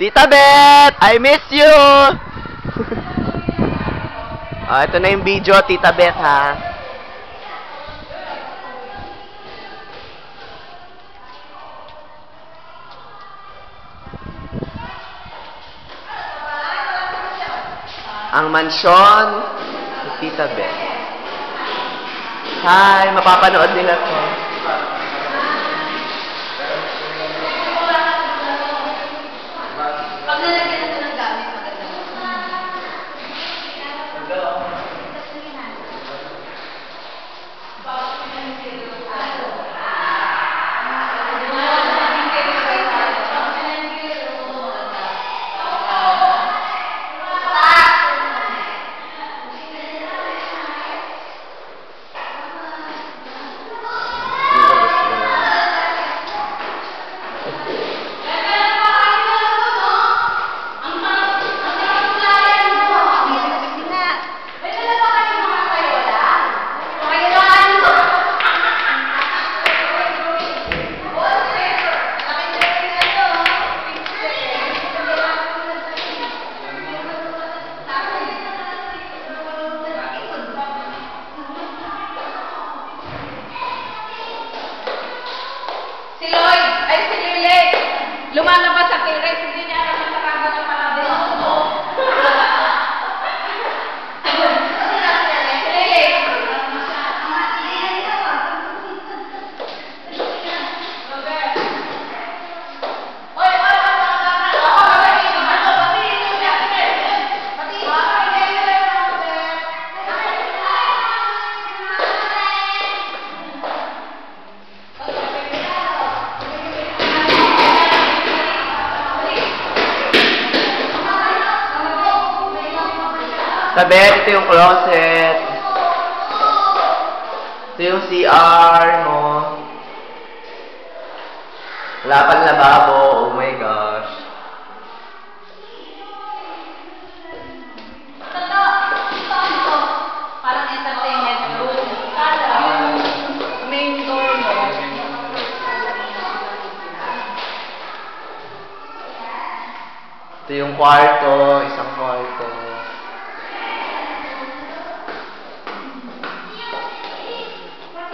Tita Beth, I miss you! Ito na yung video, Tita Beth, ha? Ang mansyon ni Tita Beth. Hi, mapapanood nila to. Si Lloyd, ay si Lily, lumalabas sa T-Rex, hindi niya alam ang tarago ng palabas. Sabi, ito yung closet. Ito yung CR mo. Wala pang lababo. Oh my gosh. Parang entertainment room. Main door mo. Ito yung kwarto. Isang kwarto.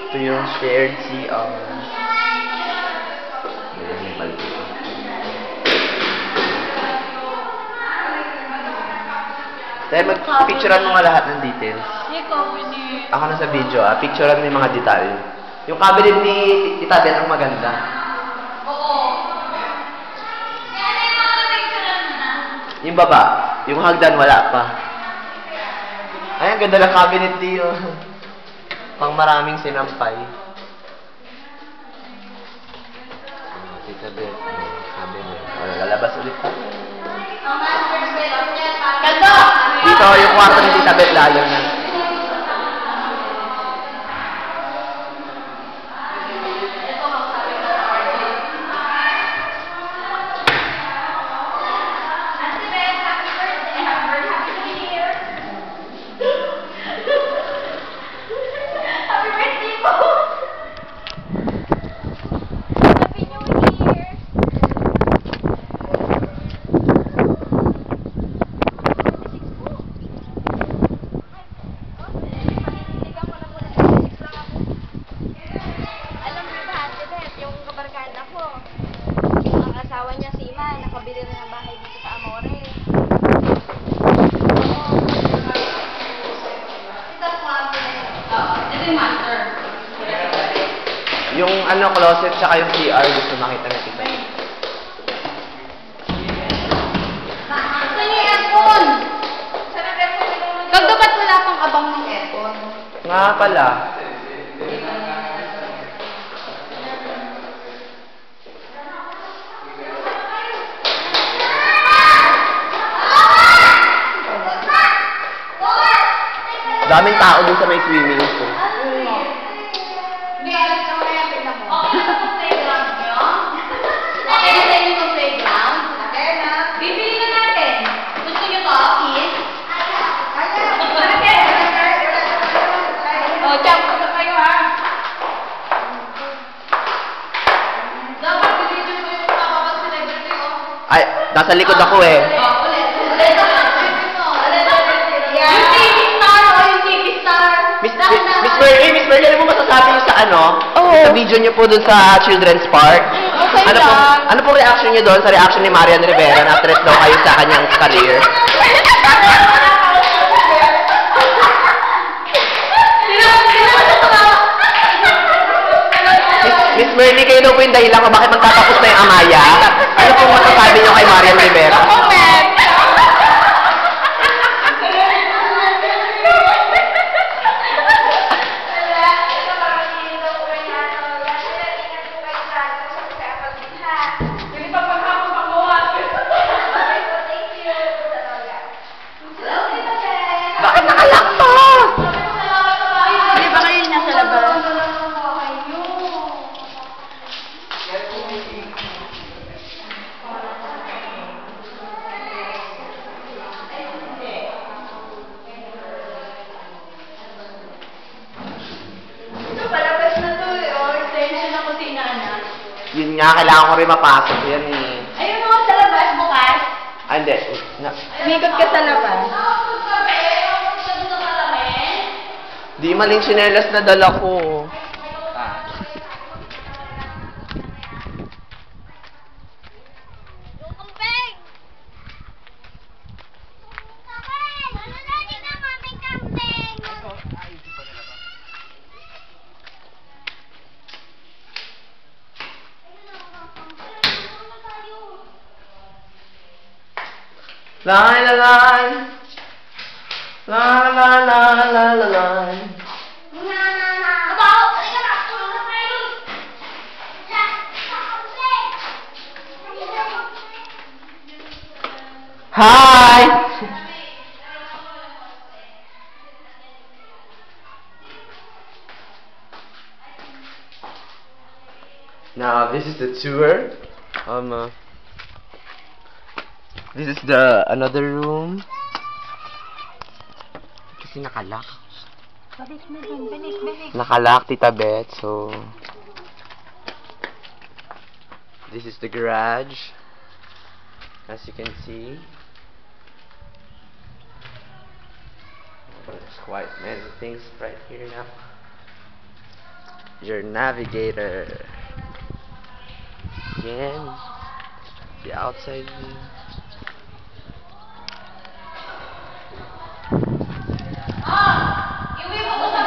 Ito yung shared CR. Dahil mag-picturean mo nga lahat ng details. Ako na sa video, picturean mo yung mga detalye. Yung cabinet ni Tita Beth ang maganda. Oo. Yung baba, yung hagdan wala pa. Ay, ang ganda ng cabinet niyo. Pang maraming sinampay. Tita Beth, sabi niya. Lalabas ulit pa. Dito, yung kwarto ni Tita Beth lalo na. Ang asawa niya si Ima, nakabili na ng bahay dito sa Amore. Ito yung master. Yung closet tsaka yung CR gusto makita na Tita Beth. Saan yung aircon? Kagda ba't wala pang abang ng aircon? Nga pala. Daming tao dun sa may swimming pool. Hindi, alis na kaya tignan mo. Okay na itong playground nyo? Okay na sa inyo itong playground? Okay na. Bibili na natin. Gusto nyo to, kids? O, jump na kayo ha. Dapat bibili nyo yung kapapag celebrity o. Ay, Nasa likod ako eh. Ulit. Yung TV star o yung TV star. Miss Mary, ano mo masasabi niyo sa ano? Oo. Sa video niyo po dun sa Children's Park? Okay lang. Ano po reaction niyo doon sa reaction ni Marian Rivera na threat daw kayo sa kanyang career? Miss Mary, kayo daw po yung dahilan kung bakit magtatapos na yung Amaya? Ano po masasabi niyo kay Marian Rivera? Comment! Bakit nakalak pa? Hindi ba kayo nasa labas? Palabas na to eh. O, extension na kusina na. Yun nga, kailangan ko rin mapasok yan eh. Ayun mo, sa labas bukas. Ah, hindi. Umikot ka sa labas. Di maling tsinelas na dala ko. La la la la la la la la la. Hi. Now this is the tour. This is the another room. Kasi nakalock. Balik na dun, balik. Nakalock, Tita Beth. So this is the garage. As you can see, there's quite many things right here now. Your navigator. Again, the outside view. Yung may puto sa